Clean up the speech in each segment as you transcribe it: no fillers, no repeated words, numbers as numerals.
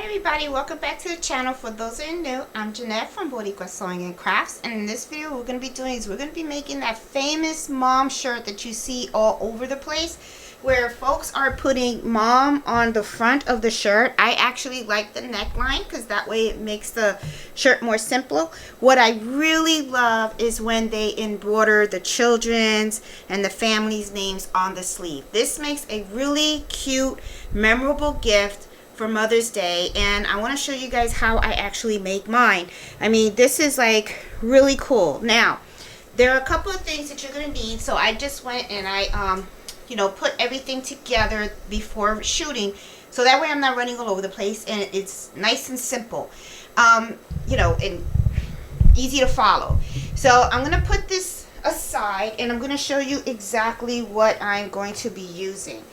everybody, welcome back to the channel. For those that are new, I'm Jeanette from Boricua Sewing and Crafts, and in this video what we're going to be doing is we're going to be making that famous mom shirt that you see all over the place, where folks are putting mom on the front of the shirt. I actually like the neckline because that way it makes the shirt more simple. What I really love is when they embroider the children's and the family's names on the sleeve. This makes a really cute, memorable gift for Mother's Day, and I want to show you guys how I actually make mine. I mean, this is like really cool. Now, there are a couple of things that you're going to need, so I just went and I put everything together before shooting, so that way I'm not running all over the place and it's nice and simple, and easy to follow. So I'm going to put this aside and I'm going to show you exactly what I'm going to be using.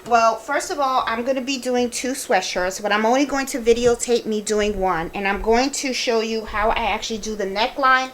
Well, first of all, I'm going to be doing 2 sweatshirts, but I'm only going to videotape me doing one, and I'm going to show you how I actually do the neckline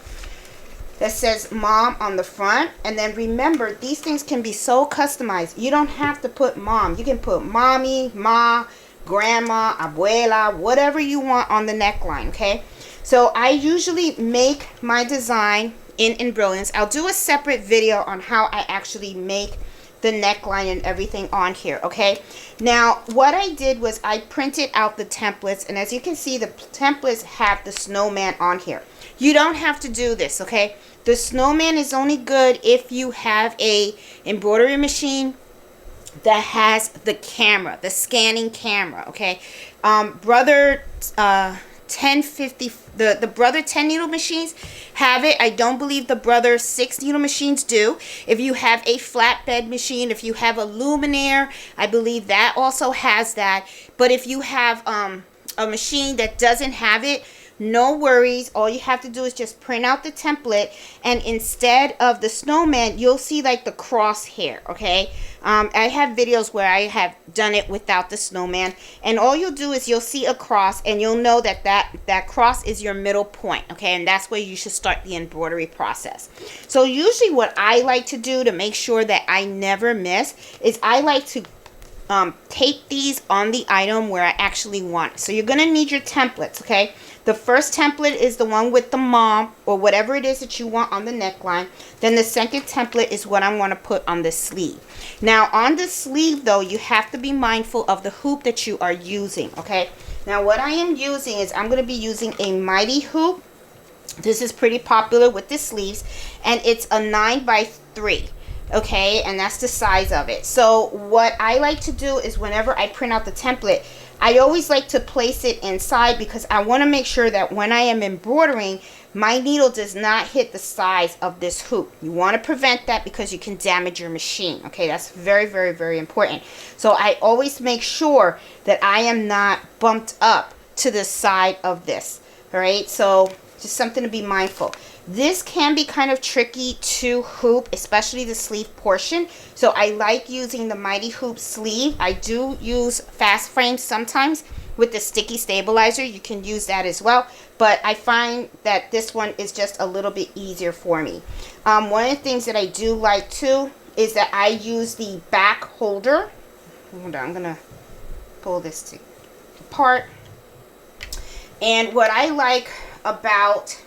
that says mom on the front. And then remember, these things can be so customized. You don't have to put mom. You can put mommy, ma, grandma, abuela, whatever you want on the neckline, okay? So I usually make my design in Embroidering. I'll do a separate video on how I actually make the neckline and everything on here, okay? Now, what I did was I printed out the templates, and as you can see, the templates have the snowman on here. You don't have to do this, okay? The snowman is only good if you have a embroidery machine that has the camera, the scanning camera, okay? Brother 1050, the Brother 10 needle machines have it. I don't believe the Brother 6 needle machines do. If you have a flatbed machine, if you have a luminaire, I believe that also has that. But if you have a machine that doesn't have it, no worries. All you have to do is just print out the template, and instead of the snowman, you'll see like the crosshair, okay? I have videos where I have done it without the snowman, and all you'll do is you'll see a cross, and you'll know that that cross is your middle point, okay? And that's where you should start the embroidery process. So usually what I like to do to make sure that I never miss is I like to tape these on the item where I actually want it. So you're going to need your templates, okay? The first template is the one with the mom or whatever it is that you want on the neckline. Then the second template is what I want to put on the sleeve. Now on the sleeve though, you have to be mindful of the hoop that you are using, okay? Now what I am using is I'm going to be using a mighty hoop. This is pretty popular with the sleeves, and it's a 9x3. Okay, and that's the size of it. So what I like to do is whenever I print out the template, I always like to place it inside because I want to make sure that when I am embroidering, my needle does not hit the size of this hoop. You want to prevent that because you can damage your machine. Okay, that's very, very, very important. So I always make sure that I am not bumped up to the side of this. All right, so just something to be mindful. This can be kind of tricky to hoop, especially the sleeve portion. So I like using the Mighty Hoop sleeve. I do use fast frames sometimes with the sticky stabilizer. You can use that as well. But I find that this one is just a little bit easier for me. One of the things that I do like too is that I use the back holder. Hold on, I'm going to pull this apart. And what I like about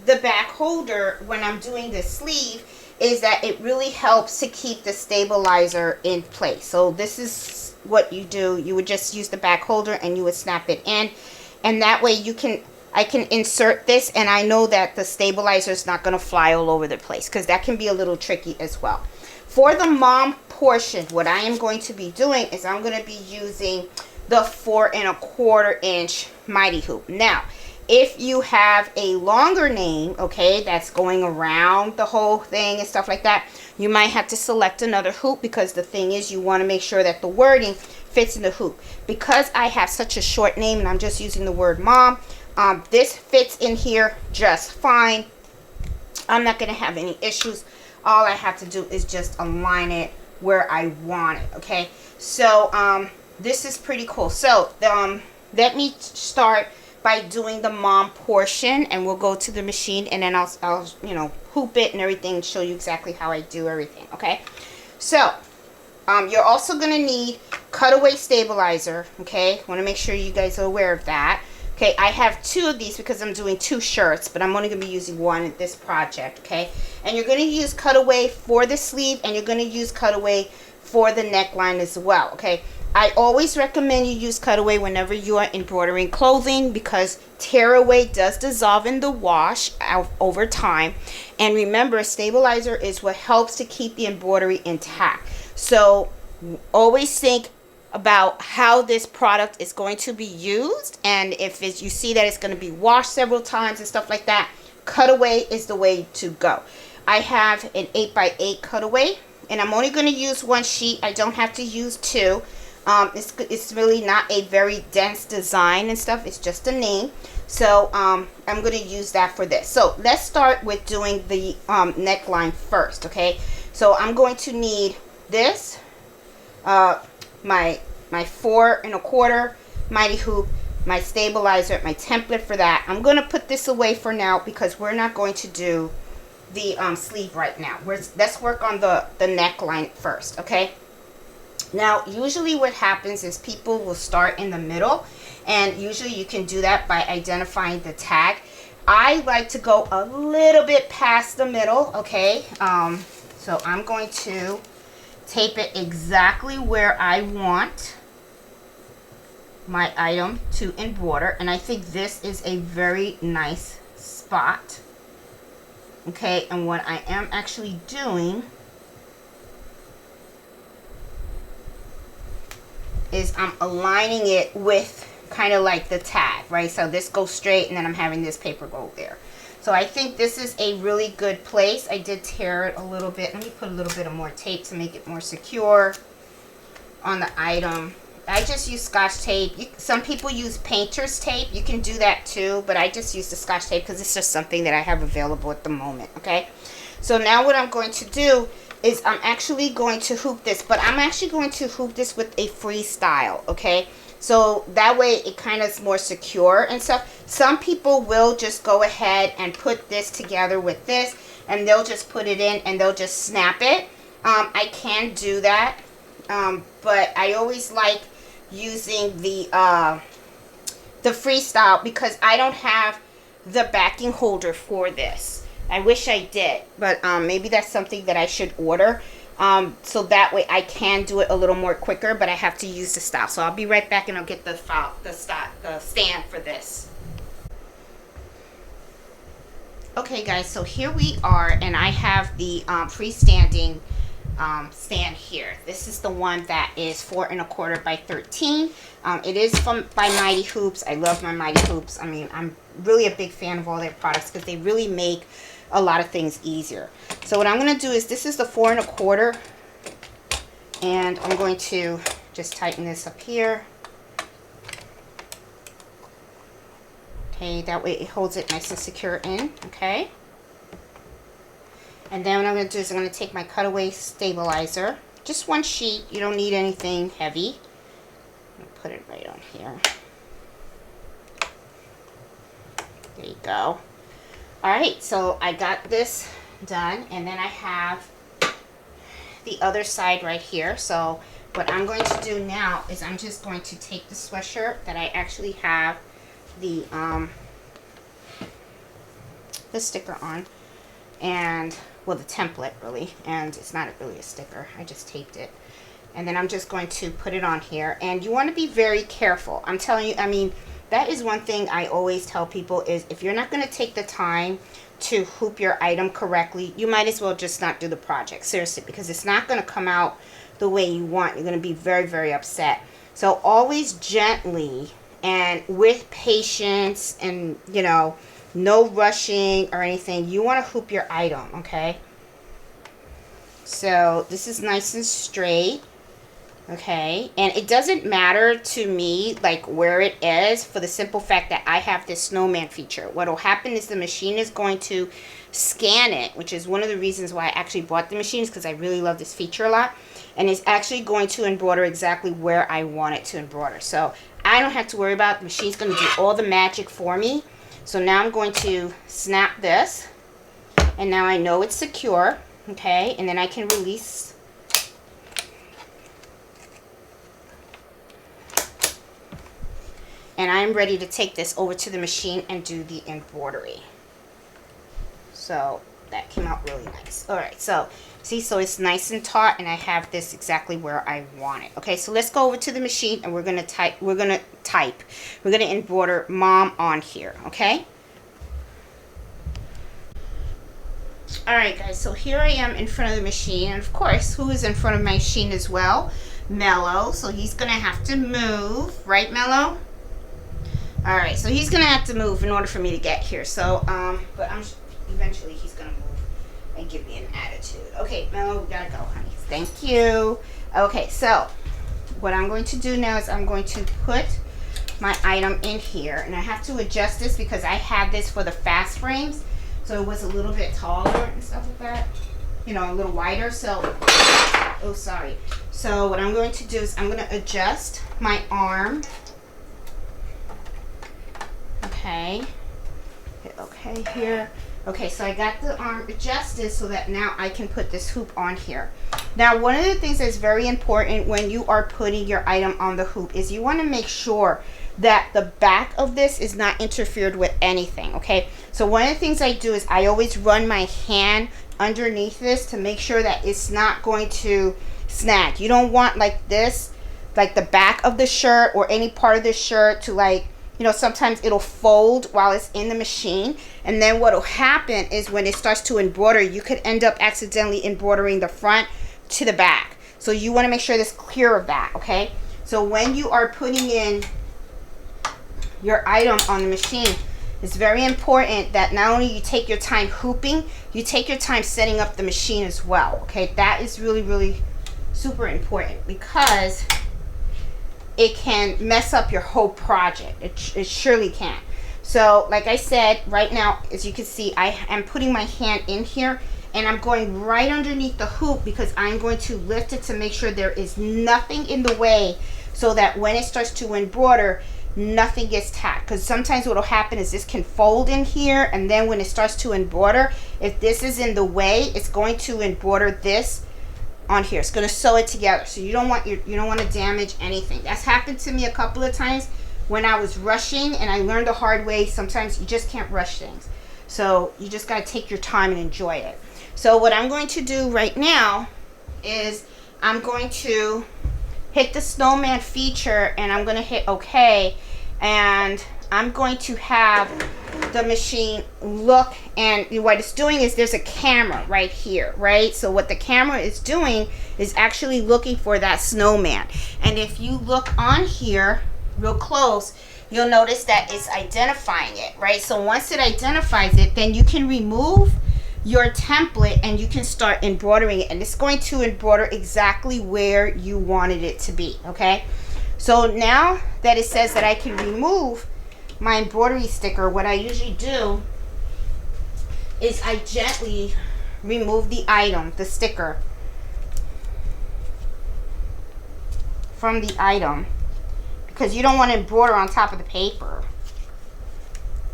the back holder when I'm doing the sleeve is that it really helps to keep the stabilizer in place. So this is what you do. You would just use the back holder and you would snap it in, and that way I can insert this and I know that the stabilizer is not going to fly all over the place, because that can be a little tricky as well. For the mom portion, what I am going to be doing is I'm going to be using the 4 1/4 inch mighty hoop. Now if you have a longer name, okay, that's going around the whole thing and stuff like that, you might have to select another hoop, because the thing is you want to make sure that the wording fits in the hoop. Because I have such a short name and I'm just using the word mom, this fits in here just fine. I'm not going to have any issues. All I have to do is just align it where I want it, okay? So this is pretty cool. So let me start by doing the mom portion, and we'll go to the machine, and then I'll hoop it and everything, show you exactly how I do everything, okay? So you're also going to need cutaway stabilizer, okay? Want to make sure you guys are aware of that. Okay, I have 2 of these because I'm doing 2 shirts, but I'm only going to be using 1 in this project, okay? And you're going to use cutaway for the sleeve, and you're going to use cutaway for the neckline as well, okay? I always recommend you use cutaway whenever you are embroidering clothing because tearaway does dissolve in the wash over time. And remember, stabilizer is what helps to keep the embroidery intact. So always think about how this product is going to be used, and if you see that it's going to be washed several times and stuff like that, cutaway is the way to go. I have an 8x8 cutaway, and I'm only going to use 1 sheet. I don't have to use 2. It's really not a very dense design and stuff. It's just a name. So I'm going to use that for this. So let's start with doing the neckline first, okay? So I'm going to need this, my 4 1/4 mighty hoop, my stabilizer, my template for that. I'm going to put this away for now because we're not going to do the sleeve right now. Let's work on the neckline first, okay? Now, usually what happens is people will start in the middle, and usually you can do that by identifying the tag. I like to go a little bit past the middle, okay? So I'm going to tape it exactly where I want my item to embroider, and I think this is a very nice spot, okay? And what I am actually doing is I'm aligning it with kind of like the tag, right? So this goes straight, and then I'm having this paper go there. So I think this is a really good place. I did tear it a little bit. Let me put a little bit of more tape to make it more secure on the item. I just use Scotch tape. Some people use painter's tape. You can do that too, but I just use the Scotch tape because it's just something that I have available at the moment, okay? So now what I'm going to do is I'm actually going to hoop this, but I'm actually going to hoop this with a freestyle, okay? So that way it kind of is more secure and stuff. Some people will just go ahead and put this together with this, and they'll just put it in and they'll just snap it. I can do that, but I always like using the freestyle because I don't have the backing holder for this. I wish I did, but maybe that's something that I should order. So that way I can do it a little more quicker, but I have to use the style. So I'll be right back and I'll get the stand for this. Okay guys, so here we are, and I have the freestanding stand here. This is the one that is 4 1/4 by 13. It is by Mighty Hoops. I love my Mighty Hoops. I mean, I'm really a big fan of all their products because they really make a lot of things easier. So what I'm going to do is, this is the 4 1/4, and I'm going to just tighten this up here. Okay, that way it holds it nice and secure in, okay? And then what I'm going to do is I'm going to take my cutaway stabilizer, just 1 sheet. You don't need anything heavy. I'm going to put it right on here. There you go. Alright, so I got this done, and then I have the other side right here. So what I'm going to do now is I'm just going to take the sweatshirt that I actually have the sticker on, and well, the template really, and it's not really a sticker, I just taped it, and then I'm just going to put it on here. And you want to be very careful. I'm telling you, I mean, that is one thing I always tell people is, if you're not going to take the time to hoop your item correctly, you might as well just not do the project, seriously, because it's not going to come out the way you want. You're going to be very, very upset. So always gently and with patience, and you know, no rushing or anything. You want to hoop your item, okay? So this is nice and straight, okay? And it doesn't matter to me like where it is, for the simple fact that I have this snowman feature. What will happen is the machine is going to scan it, which is one of the reasons why I actually bought the machines, because I really love this feature a lot. And it's actually going to embroider exactly where I want it to embroider. So I don't have to worry about it. The machine's going to do all the magic for me. So now I'm going to snap this, and now I know it's secure, okay? And then I can release and I'm ready to take this over to the machine and do the embroidery. So that came out really nice. All right, so see, so it's nice and taut, and I have this exactly where I want it. Okay, so let's go over to the machine, and we're gonna embroider mom on here. Okay. All right, guys, so here I am in front of the machine, and of course, who is in front of my machine as well? Mello. So he's gonna have to move, right, Mello? All right, so he's gonna have to move in order for me to get here. So but eventually he's gonna move and give me an attitude. Okay, Mello, we gotta go, honey. Thank you. Okay, so what I'm going to do now is I'm going to put my item in here, and I have to adjust this because I had this for the fast frames, so it was a little bit taller and stuff like that, you know, a little wider. So oh, sorry. So what I'm going to do is I'm going to adjust my arm. Okay. Okay, here. Okay, so I got the arm adjusted so that now I can put this hoop on here. Now, one of the things that's very important when you are putting your item on the hoop is you want to make sure that the back of this is not interfered with anything, okay? So one of the things I do is I always run my hand underneath this to make sure that it's not going to snag. You don't want like this, like the back of the shirt or any part of the shirt to, like, you know, sometimes it'll fold while it's in the machine, and then what'll happen is when it starts to embroider, you could end up accidentally embroidering the front to the back. So you want to make sure that's clear of that, okay? So when you are putting in your item on the machine, it's very important that not only you take your time hooping, you take your time setting up the machine as well, okay? That is really, really super important because it can mess up your whole project. It surely can. So like I said, right now, as you can see, I am putting my hand in here, and I'm going right underneath the hoop because I'm going to lift it to make sure there is nothing in the way, so that when it starts to embroider, nothing gets tacked. Because sometimes what will happen is this can fold in here, and then when it starts to embroider, if this is in the way, it's going to embroider this on here. It's going to sew it together. So you don't want to damage anything. That's happened to me a couple of times when I was rushing, and I learned the hard way. Sometimes you just can't rush things. So you just got to take your time and enjoy it. So what I'm going to do right now is I'm going to hit the snowman feature, and I'm going to hit OK, and I'm going to have the machine look, and what it's doing is there's a camera right here, right? So what the camera is doing is actually looking for that snowman. And if you look on here real close, you'll notice that it's identifying it, right? So once it identifies it, then you can remove your template and you can start embroidering it, and it's going to embroider exactly where you wanted it to be, okay? So now that it says that I can remove my embroidery sticker, what I usually do is I gently remove the item, the sticker, from the item, because you don't want to embroider on top of the paper,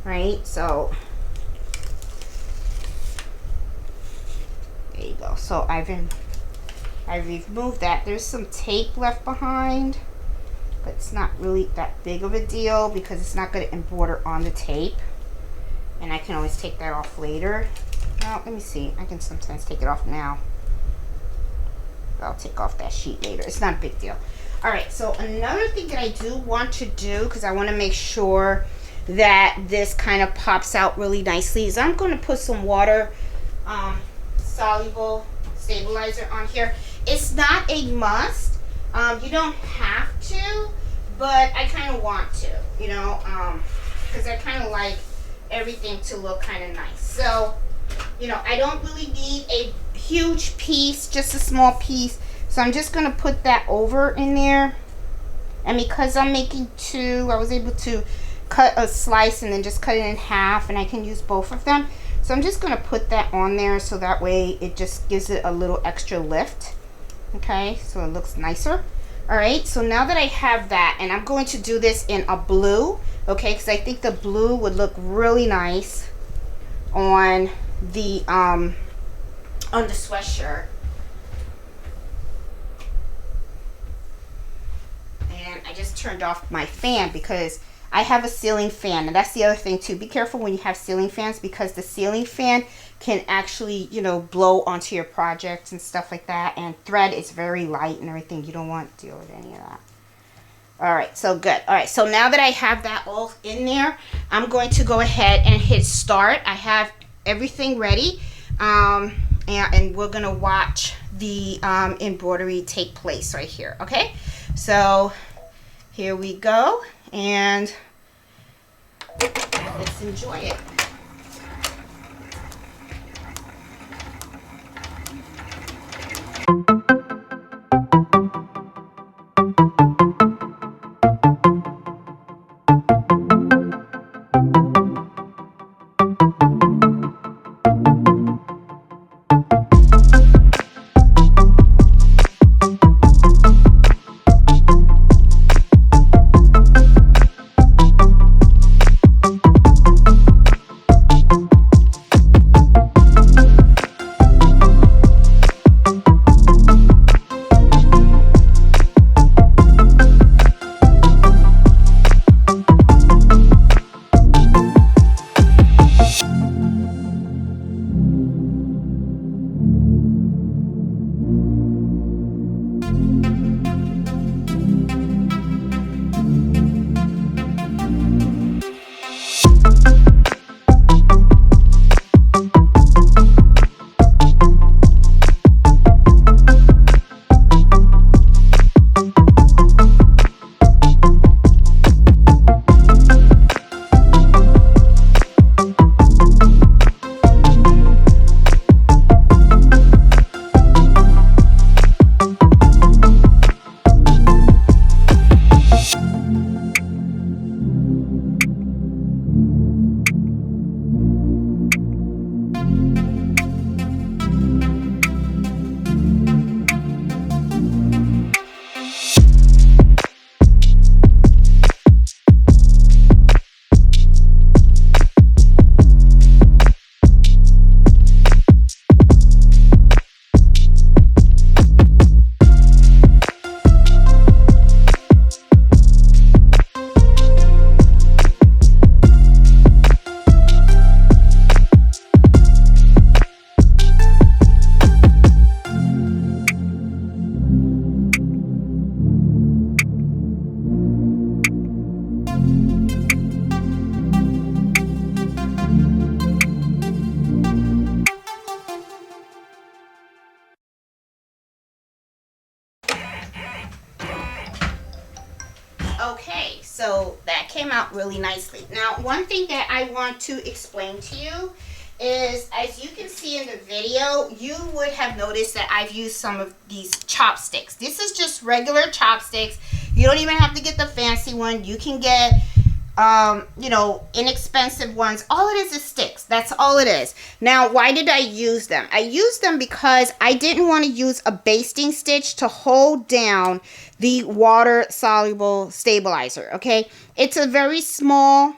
right? So there you go. So I've removed that. There's some tape left behind, but it's not really that big of a deal because it's not going to embroider on the tape, and I can always take that off later. Now let me see, I can sometimes take it off now. I'll take off that sheet later. It's not a big deal. All right, so another thing that I do want to do, because I want to make sure that this kind of pops out really nicely, is I'm going to put some water soluble stabilizer on here. It's not a must. You don't have to, but I kind of want to, you know, because I kind of like everything to look kind of nice. So, you know, I don't really need a huge piece, just a small piece. So I'm just going to put that over in there. And because I'm making two, I was able to cut a slice and then just cut it in half, and I can use both of them. So I'm just going to put that on there so that way it just gives it a little extra lift. Okay, so it looks nicer. All right, so now that I have that, and I'm going to do this in a blue, okay, because I think the blue would look really nice on the sweatshirt. And I just turned off my fan because I have a ceiling fan, and that's the other thing too. Be careful when you have ceiling fans, because the ceiling fan can actually, you know, blow onto your projects and stuff like that. And thread is very light and everything. You don't want to deal with any of that. All right, so good. All right, so now that I have that all in there, I'm going to go ahead and hit start. I have everything ready, and we're gonna watch the embroidery take place right here. Okay, so here we go, and let's enjoy it. Okay, so that came out really nicely. Now, one thing that I want to explain to you is, as you can see in the video, you would have noticed that I've used some of these chopsticks. This is just regular chopsticks. You don't even have to get the fancy one. You can get you know, inexpensive ones. All it is sticks. That's all it is. Now, why did I use them? I used them because I didn't want to use a basting stitch to hold down the water soluble stabilizer. Okay, it's a very small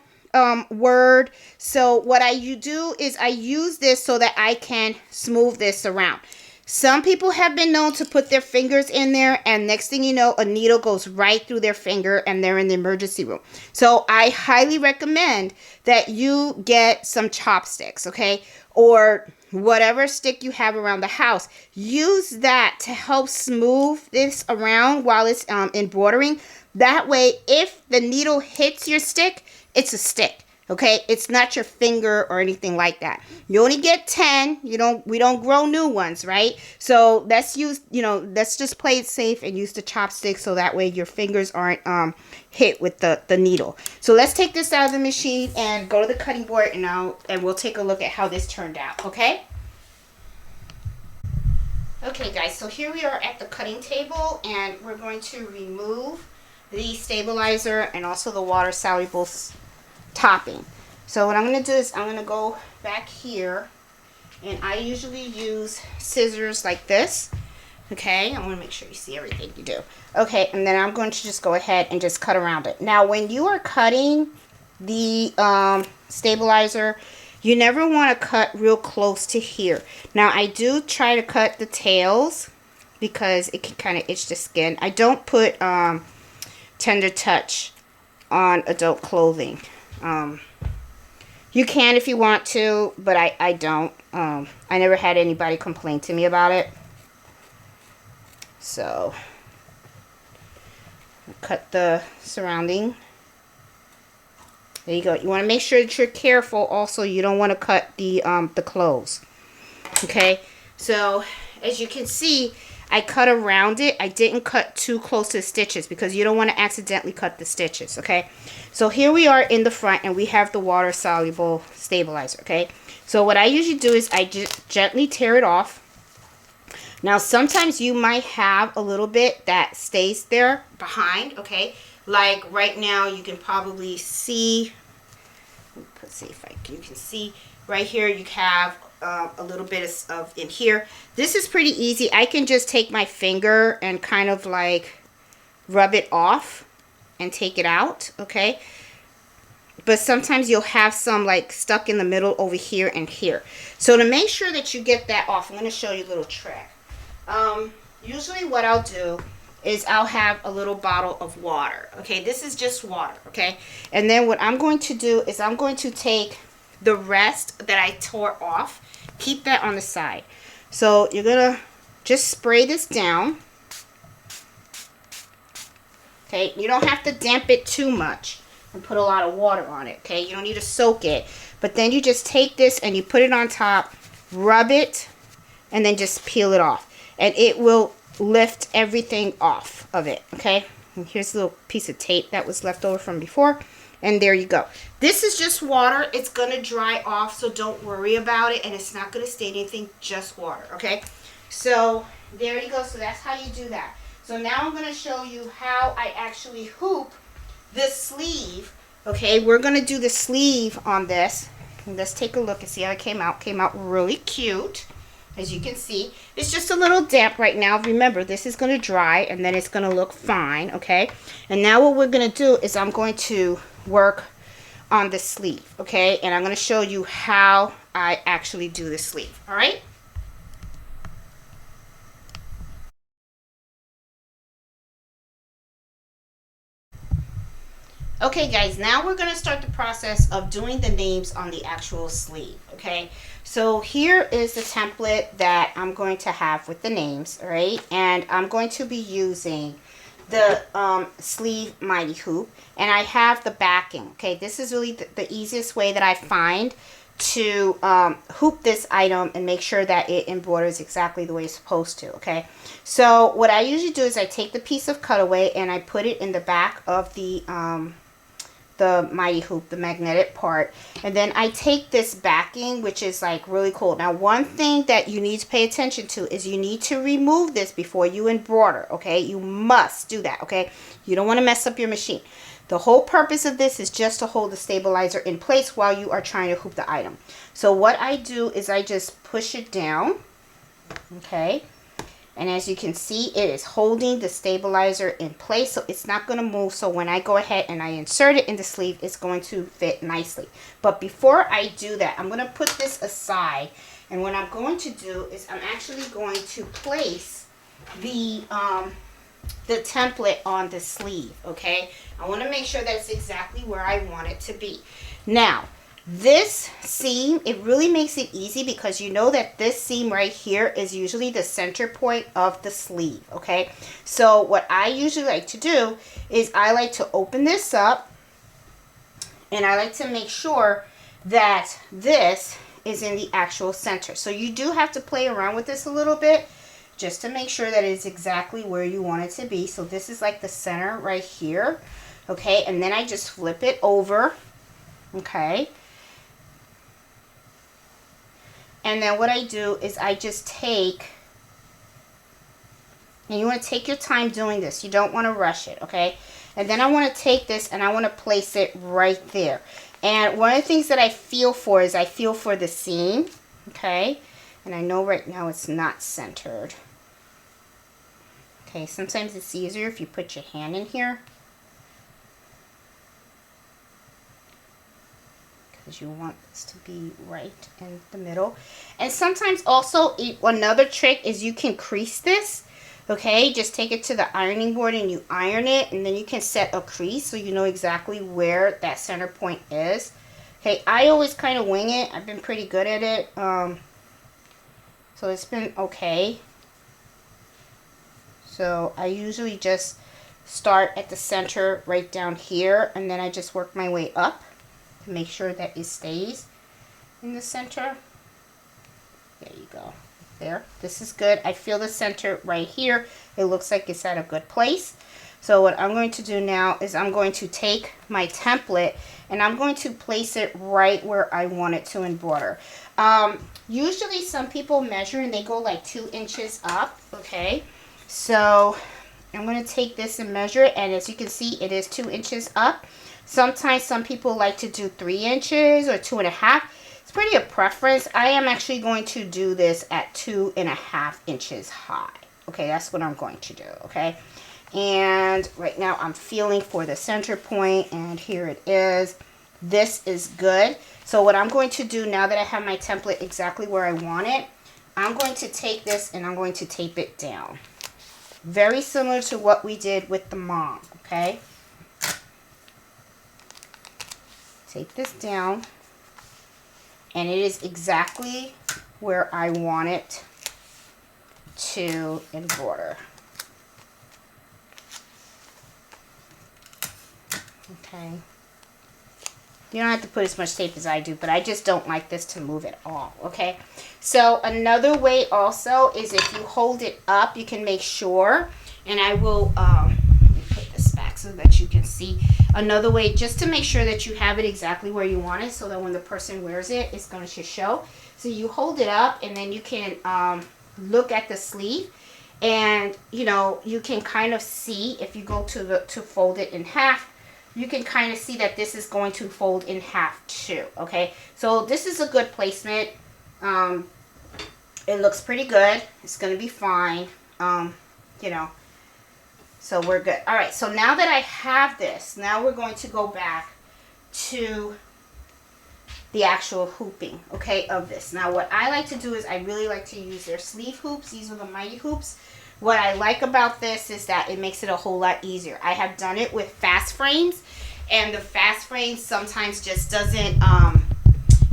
word. So what I do is I use this so that I can smooth this around. Some people have been known to put their fingers in there, and next thing you know, a needle goes right through their finger and they're in the emergency room. So I highly recommend that you get some chopsticks, okay? Or whatever stick you have around the house. Use that to help smooth this around while it's embroidering. That way, if the needle hits your stick, it's a stick. Okay, it's not your finger or anything like that. You only get 10. We don't grow new ones, right? So let's use, let's just play it safe and use the chopsticks so that way your fingers aren't hit with the needle. So let's take this out of the machine and go to the cutting board, and we'll take a look at how this turned out. Okay. Okay, guys. So here we are at the cutting table, and we're going to remove the stabilizer and also the water soluble topping. So what I'm going to do is I'm going to go back here, and I usually use scissors like this. Okay, I want to make sure you see everything you do. Okay, and then I'm going to just go ahead and just cut around it. Now, when you are cutting the stabilizer, you never want to cut real close to here. Now, I do try to cut the tails because it can kind of itch the skin. I don't put tender touch on adult clothing. You can if you want to, but I don't. I never had anybody complain to me about it. So, cut the surrounding. There you go. You want to make sure that you're careful. Also, you don't want to cut the clothes. Okay. So, as you can see, I cut around it. I didn't cut too close to the stitches because you don't want to accidentally cut the stitches, okay? So here we are in the front and we have the water soluble stabilizer, okay? So what I usually do is I just gently tear it off. Now sometimes you might have a little bit that stays there behind, okay? Like right now you can probably see, let's see if you can see right here you have a little bit of in here. This is pretty easy. I can just take my finger and kind of like rub it off and take it out, okay? But sometimes you'll have some like stuck in the middle over here and here. So to make sure that you get that off, I'm going to show you a little trick. Usually what I'll do is I'll have a little bottle of water, okay? This is just water, okay? And then what I'm going to do is I'm going to take the rest that I tore off, keep that on the side. So you're gonna just spray this down. Okay, you don't have to damp it too much and put a lot of water on it, okay? You don't need to soak it. But then you just take this and you put it on top, rub it, and then just peel it off. And it will lift everything off of it, okay? And here's a little piece of tape that was left over from before. And there you go. This is just water. It's going to dry off, so don't worry about it. And it's not going to stain anything, just water, okay? So there you go. So that's how you do that. So now I'm going to show you how I actually hoop this sleeve, okay? We're going to do the sleeve on this. And let's take a look and see how it came out. Came out really cute, as you can see. It's just a little damp right now. Remember, this is going to dry, and then it's going to look fine, okay? And now what we're going to do is I'm going to work on the sleeve, okay? And I'm going to show you how I actually do the sleeve, all right? Okay guys, now we're going to start the process of doing the names on the actual sleeve, okay? So here is the template that I'm going to have with the names, all right? And I'm going to be using the sleeve mighty hoop, and I have the backing, okay? This is really the easiest way that I find to hoop this item and make sure that it embroiders exactly the way it's supposed to, okay? So what I usually do is I take the piece of cutaway and I put it in the back of the mighty hoop, the magnetic part, and then I take this backing, which is like really cool. Now one thing that you need to pay attention to is you need to remove this before you embroider, okay? You must do that, okay? You don't want to mess up your machine. The whole purpose of this is just to hold the stabilizer in place while you are trying to hoop the item. So what I do is I just push it down, okay? And as you can see, it is holding the stabilizer in place, so it's not going to move. So when I go ahead and I insert it in the sleeve, it's going to fit nicely. But before I do that, I'm going to put this aside. And what I'm going to do is I'm actually going to place the template on the sleeve, okay? I want to make sure that it's exactly where I want it to be. Now, this seam, it really makes it easy because you know that this seam right here is usually the center point of the sleeve, okay? So what I usually like to do is I like to open this up and I like to make sure that this is in the actual center. So you do have to play around with this a little bit just to make sure that it's exactly where you want it to be. So this is like the center right here, okay? And then I just flip it over, okay? And then what I do is I just take, and you want to take your time doing this. You don't want to rush it, okay? And then I want to take this and I want to place it right there. And one of the things that I feel for is I feel for the seam, okay? And I know right now it's not centered. Okay, sometimes it's easier if you put your hand in here, because you want this to be right in the middle. And sometimes also another trick is you can crease this. Okay, just take it to the ironing board and you iron it, and then you can set a crease so you know exactly where that center point is. Okay, I always kind of wing it. I've been pretty good at it. So it's been okay. So I usually just start at the center right down here, and then I just work my way up to make sure that it stays in the center. There you go. There. This is good. I feel the center right here. It looks like it's at a good place. So what I'm going to do now is I'm going to take my template and I'm going to place it right where I want it to embroider. Usually some people measure and they go like 2 inches up. Okay. So I'm going to take this and measure it, and as you can see, it is 2 inches up. Sometimes some people like to do 3 inches or 2.5. It's pretty a preference. I am actually going to do this at 2.5 inches high. Okay, that's what I'm going to do. Okay, and right now I'm feeling for the center point, and here it is. This is good. So what I'm going to do now that I have my template exactly where I want it, I'm going to take this and I'm going to tape it down. Very similar to what we did with the mom. Okay, take this down. And it is exactly where I want it to embroider. Okay. You don't have to put as much tape as I do, but I just don't like this to move at all. Okay. So another way also is if you hold it up, you can make sure, and I will let me put this back so that you can see. Another way, just to make sure that you have it exactly where you want it, so that when the person wears it, it's going to show. So you hold it up, and then you can look at the sleeve, and you know, you can kind of see if you go to fold it in half, you can kind of see that this is going to fold in half too. Okay, so this is a good placement. It looks pretty good. It's going to be fine. You know. So we're good. All right, so now that I have this, now we're going to go back to the actual hooping, okay, of this. Now what I like to do is I really like to use their sleeve hoops. These are the mighty hoops. What I like about this is that it makes it a whole lot easier. I have done it with fast frames, and the fast frame sometimes just doesn't,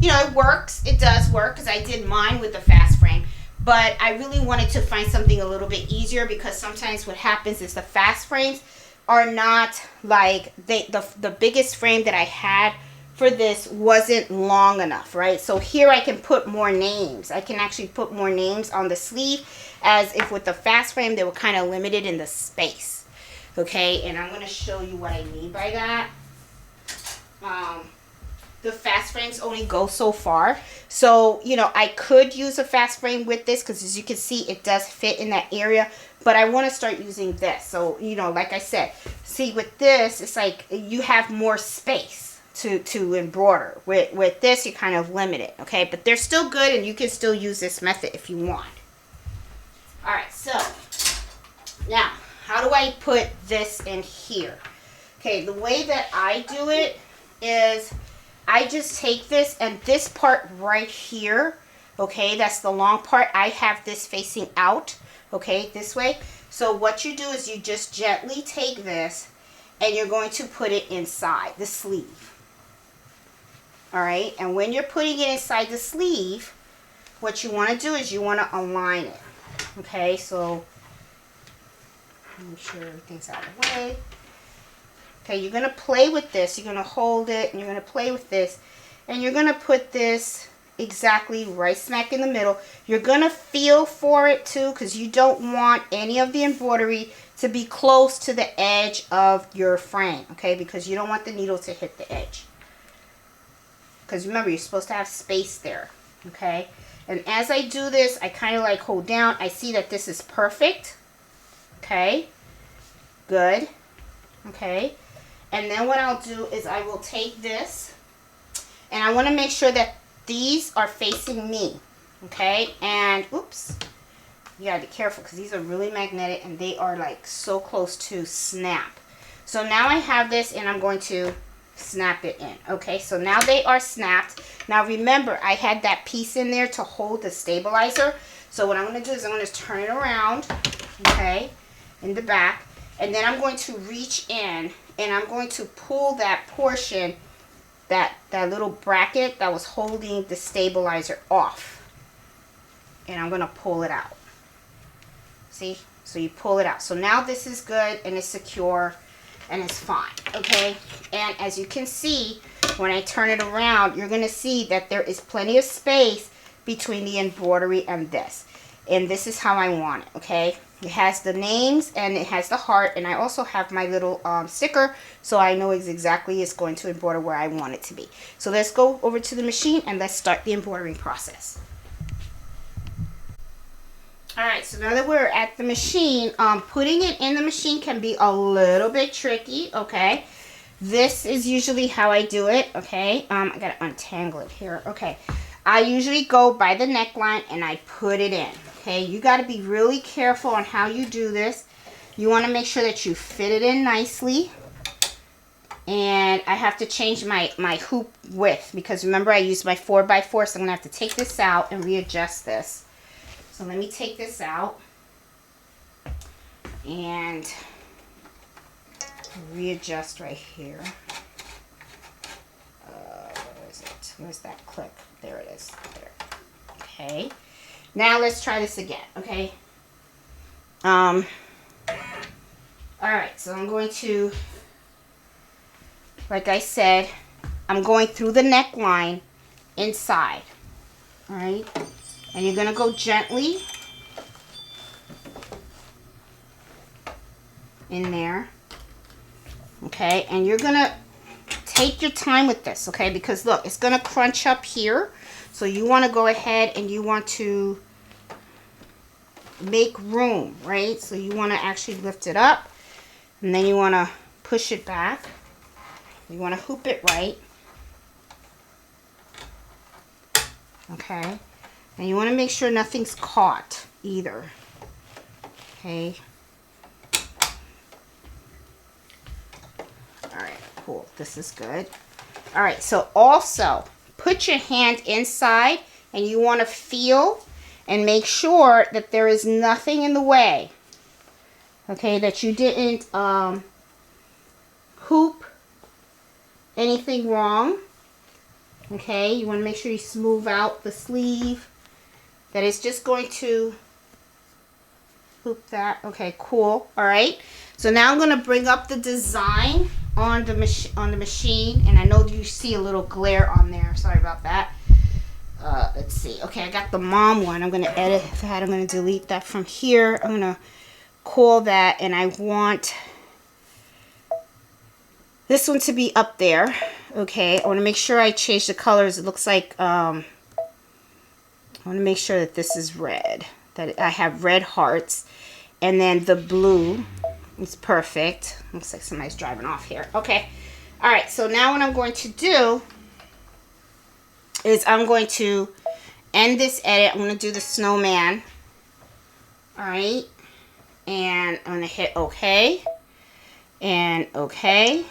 you know, it works. It does work because I did mine with the fast frame. But I really wanted to find something a little bit easier, because sometimes what happens is the fast frames are not like the biggest frame that I had for this wasn't long enough, right? So here I can put more names. I can actually put more names on the sleeve, as if with the fast frame they were kind of limited in the space. Okay, and I'm going to show you what I mean by that. The fast frames only go so far. So, you know, I could use a fast frame with this, because as you can see, it does fit in that area. But I want to start using this. So, you know, like I said, see with this, it's like you have more space to embroider. With this, you're kind of limited. Okay, but they're still good, and you can still use this method if you want. All right, so now, how do I put this in here? Okay, the way that I do it is I just take this, and this part right here, okay, that's the long part, I have this facing out, okay, this way. So what you do is you just gently take this, and you're going to put it inside the sleeve. All right, and when you're putting it inside the sleeve, what you want to do is you want to align it. Okay, so make sure everything's out of the way. Okay, you're going to play with this. You're going to hold it, and you're going to play with this. And you're going to put this exactly right smack in the middle. You're going to feel for it too, because you don't want any of the embroidery to be close to the edge of your frame. Okay, because you don't want the needle to hit the edge. Because remember, you're supposed to have space there. Okay, and as I do this, I kind of like hold down. I see that this is perfect. Okay, good. Okay. And then what I'll do is I will take this, and I want to make sure that these are facing me, okay? And, oops, you got to be careful, because these are really magnetic, and they are like so close to snap. So now I have this, and I'm going to snap it in, okay? So now they are snapped. Now remember, I had that piece in there to hold the stabilizer. So what I'm going to do is I'm going to turn it around, okay, in the back. And then I'm going to reach in and I'm going to pull that portion, that little bracket that was holding the stabilizer off. And I'm going to pull it out. See? So you pull it out. So now this is good and it's secure and it's fine, okay? And as you can see, when I turn it around, you're going to see that there is plenty of space between the embroidery and this. And this is how I want it, okay? It has the names and it has the heart, and I also have my little sticker, so I know exactly it's going to embroider where I want it to be. So let's go over to the machine and let's start the embroidering process. Alright, so now that we're at the machine, putting it in the machine can be a little bit tricky, okay? This is usually how I do it, okay? I gotta untangle it here, okay. I usually go by the neckline and I put it in, okay? You gotta be really careful on how you do this. You wanna make sure that you fit it in nicely. And I have to change my hoop width because remember I used my 4x4, so I'm gonna have to take this out and readjust this. So let me take this out and readjust right here. Where is it? Where's that clip? There it is. There. Okay. Now let's try this again. Okay. All right. So I'm going to, like I said, I'm going through the neckline inside. All right. And you're going to go gently in there. Okay, and you're going to take your time with this, okay? Because look, it's going to crunch up here. So you want to go ahead and you want to make room, right? So you want to actually lift it up. And then you want to push it back. You want to hoop it right. Okay. And you want to make sure nothing's caught either. Okay. Alright, cool. This is good. Alright, so also put your hand inside and you want to feel and make sure that there is nothing in the way. Okay, that you didn't hoop anything wrong. Okay, you want to make sure you smooth out the sleeve. That it's just going to hoop that. Okay, cool. All right. So now I'm going to bring up the design on the machine, and I know you see a little glare on there. Sorry about that. Let's see. Okay, I got the mom one. I'm going to edit that. I'm going to delete that from here. I'm going to call that, and I want this one to be up there. Okay, I want to make sure I change the colors. It looks like I want to make sure that this is red, that I have red hearts, and then the blue is perfect. Looks like somebody's driving off here. Okay, all right, so now what I'm going to do is I'm going to end this edit. I'm going to do the snowman. All right, and I'm going to hit OK and OK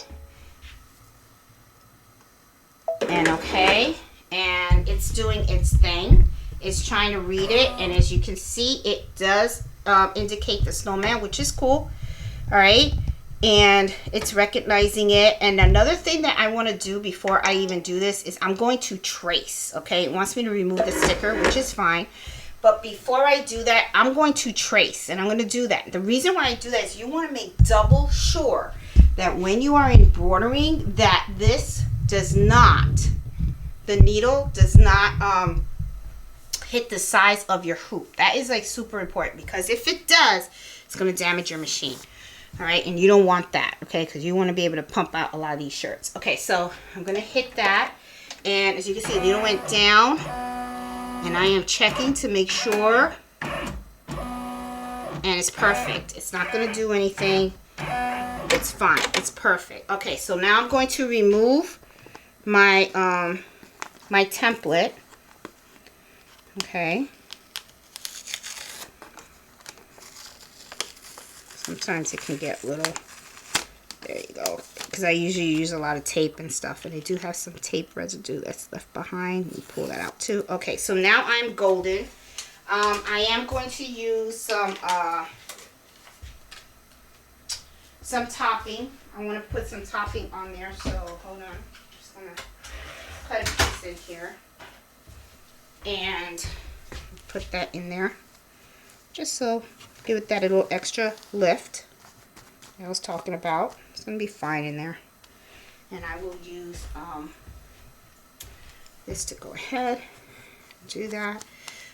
and OK, and it's doing its thing. It's trying to read it, and as you can see, it does indicate the snowman, which is cool. All right, and it's recognizing it. And another thing that I want to do before I even do this is I'm going to trace. Okay, it wants me to remove the sticker, which is fine, but before I do that, I'm going to trace, and I'm going to do that. The reason why I do that is you want to make double sure that when you are embroidering that this does not, the needle does not hit the size of your hoop. That is like super important, because if it does, it's going to damage your machine. All right, and you don't want that, okay, because you want to be able to pump out a lot of these shirts. Okay, so I'm going to hit that, and as you can see, the needle went down, and I am checking to make sure, and it's perfect. It's not going to do anything. It's fine. It's perfect. Okay, so now I'm going to remove my my template. Okay. Sometimes it can get little. There you go. Because I usually use a lot of tape and stuff, and I do have some tape residue that's left behind. Let me pull that out too. Okay, so now I'm golden. I am going to use some some topping. I want to put some topping on there, so hold on. Just gonna cut a piece in here and put that in there, just so give it that little extra lift I was talking about. It's gonna be fine in there, and I will use this to go ahead and do that.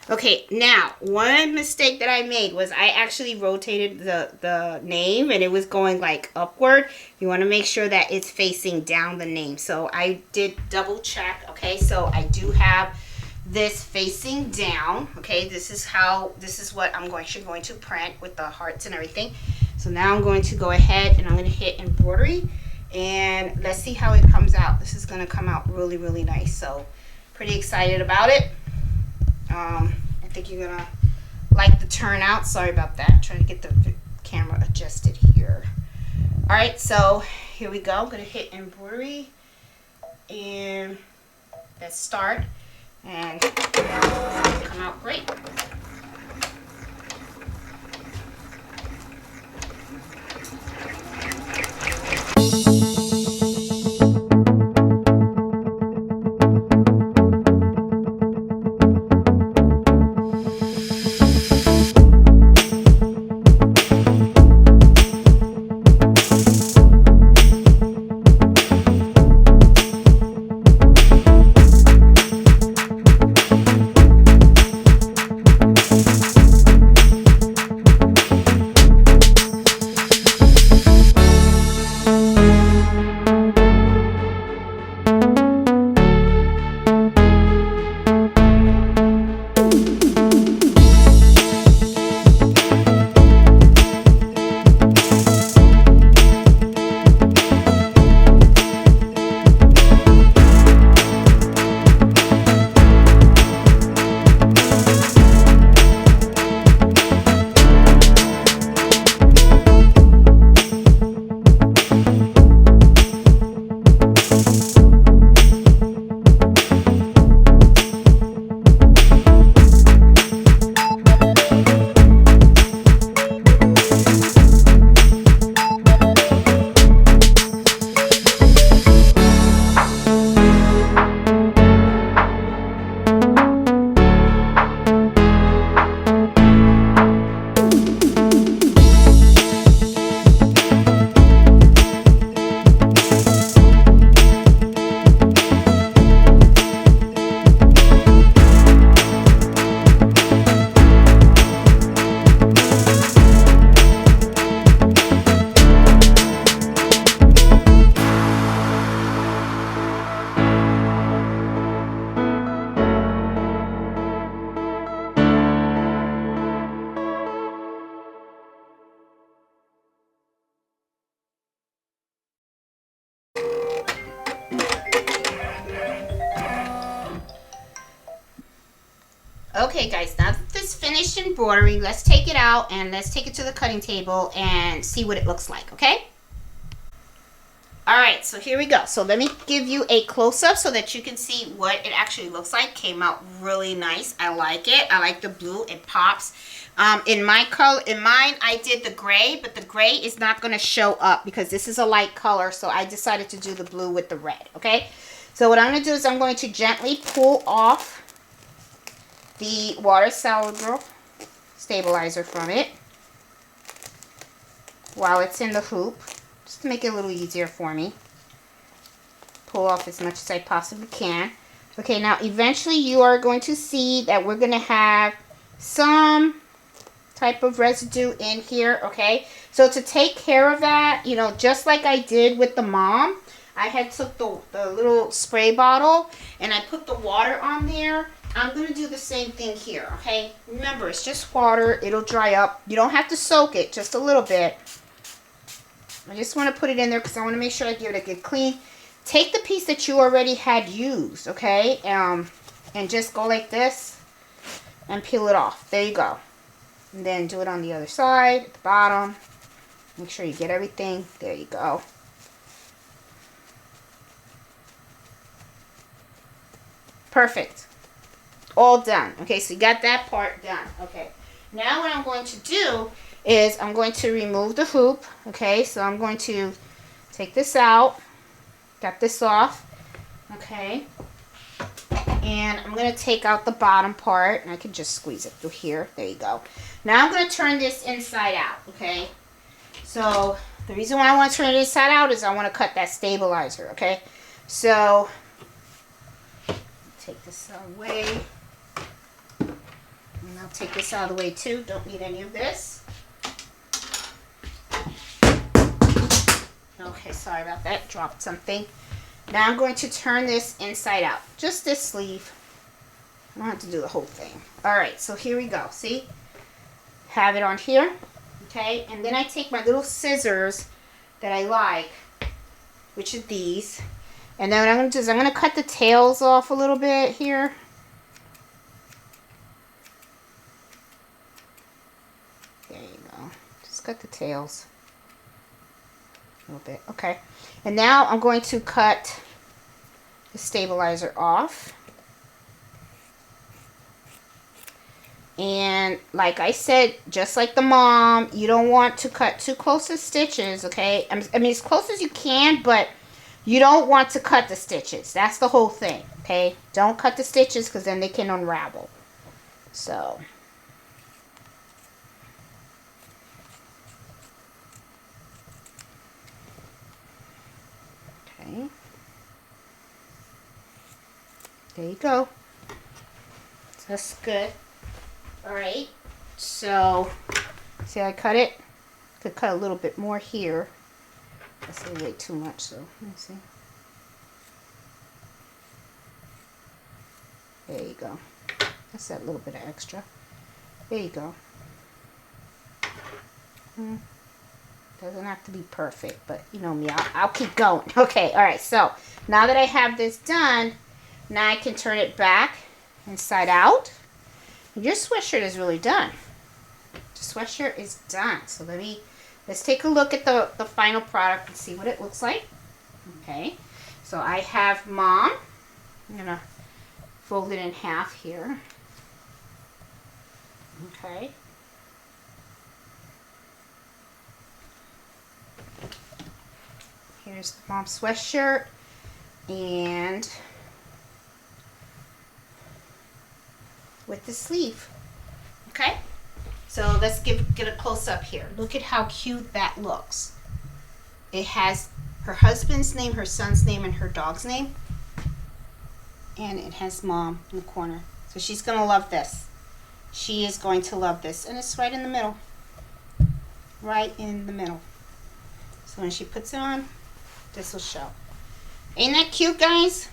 Okay, now one mistake that I made was I actually rotated the name, and it was going like upward. You want to make sure that it's facing down the name. So I did double check. Okay, so I do have this facing down. Okay, this is what I'm going to print with the hearts and everything. So now I'm going to go ahead and I'm going to hit embroidery, and let's see how it comes out. This is going to come out really, really nice. So pretty excited about it. I think you're gonna like the turnout. Sorry about that. I'm trying to get the camera adjusted here. All right, so here we go. I'm gonna hit embroidery, and let's start, and it's gonna come out great. Okay guys, now that this finished embroidering, let's take it out and let's take it to the cutting table and see what it looks like, okay? Alright, so here we go. So let me give you a close-up so that you can see what it actually looks like. Came out really nice. I like it. I like the blue. It pops. In mine, I did the gray, but the gray is not going to show up because this is a light color, so I decided to do the blue with the red, okay? So what I'm going to do is I'm going to gently pull off the water soluble stabilizer from it while it's in the hoop, just to make it a little easier for me. Pull off as much as I possibly can. Okay, now eventually you are going to see that we're going to have some type of residue in here, okay? So to take care of that, you know, just like I did with the mom, I had took the little spray bottle and I put the water on there. I'm going to do the same thing here, okay? Remember, it's just water. It'll dry up. You don't have to soak it, just a little bit. I just want to put it in there because I want to make sure I give it a good clean. Take the piece that you already had used, okay? And just go like this and peel it off. There you go. And then do it on the other side, at the bottom. Make sure you get everything. There you go. Perfect. All done. Okay, so you got that part done. Okay. Now what I'm going to do is I'm going to remove the hoop. Okay, so I'm going to take this out, got this off. Okay, and I'm going to take out the bottom part, and I can just squeeze it through here. There you go. Now I'm going to turn this inside out. Okay, so the reason why I want to turn it inside out is I want to cut that stabilizer. Okay, so take this away, and I'll take this out of the way too. Don't need any of this. Okay, sorry about that. Dropped something. Now I'm going to turn this inside out. Just this sleeve. I don't have to do the whole thing. Alright, so here we go. See? Have it on here. Okay, and then I take my little scissors that I like, which are these. And then what I'm going to do is I'm going to cut the tails off a little bit here. There you go. Just cut the tails. A little bit. Okay. And now I'm going to cut the stabilizer off. And like I said, just like the mom, you don't want to cut too close to stitches, okay? I mean, as close as you can, but you don't want to cut the stitches. That's the whole thing, okay? Don't cut the stitches because then they can unravel. So... okay. There you go. That's good. Alright. So, see how I cut it? Could cut a little bit more here. That's way too much, so let me see. There you go. That's that little bit of extra. There you go. Doesn't have to be perfect, but you know me, I'll keep going. Okay, alright, so now that I have this done, now I can turn it back inside out. Your sweatshirt is really done. The sweatshirt is done. So let's take a look at the final product and see what it looks like. Okay, so I have mom. I'm gonna fold it in half here. Okay. Here's the mom's sweatshirt, and with the sleeve. Okay, so let's get a close up here. Look at how cute that looks. It has her husband's name, her son's name, and her dog's name, and it has mom in the corner. So she's gonna love this. She is going to love this, and it's right in the middle. Right in the middle. So when she puts it on, this will show. Ain't that cute, guys?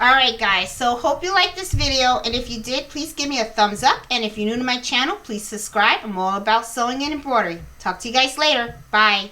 Alright, guys, so hope you liked this video, and if you did, please give me a thumbs up, and if you're new to my channel, please subscribe. I'm all about sewing and embroidery. Talk to you guys later. Bye.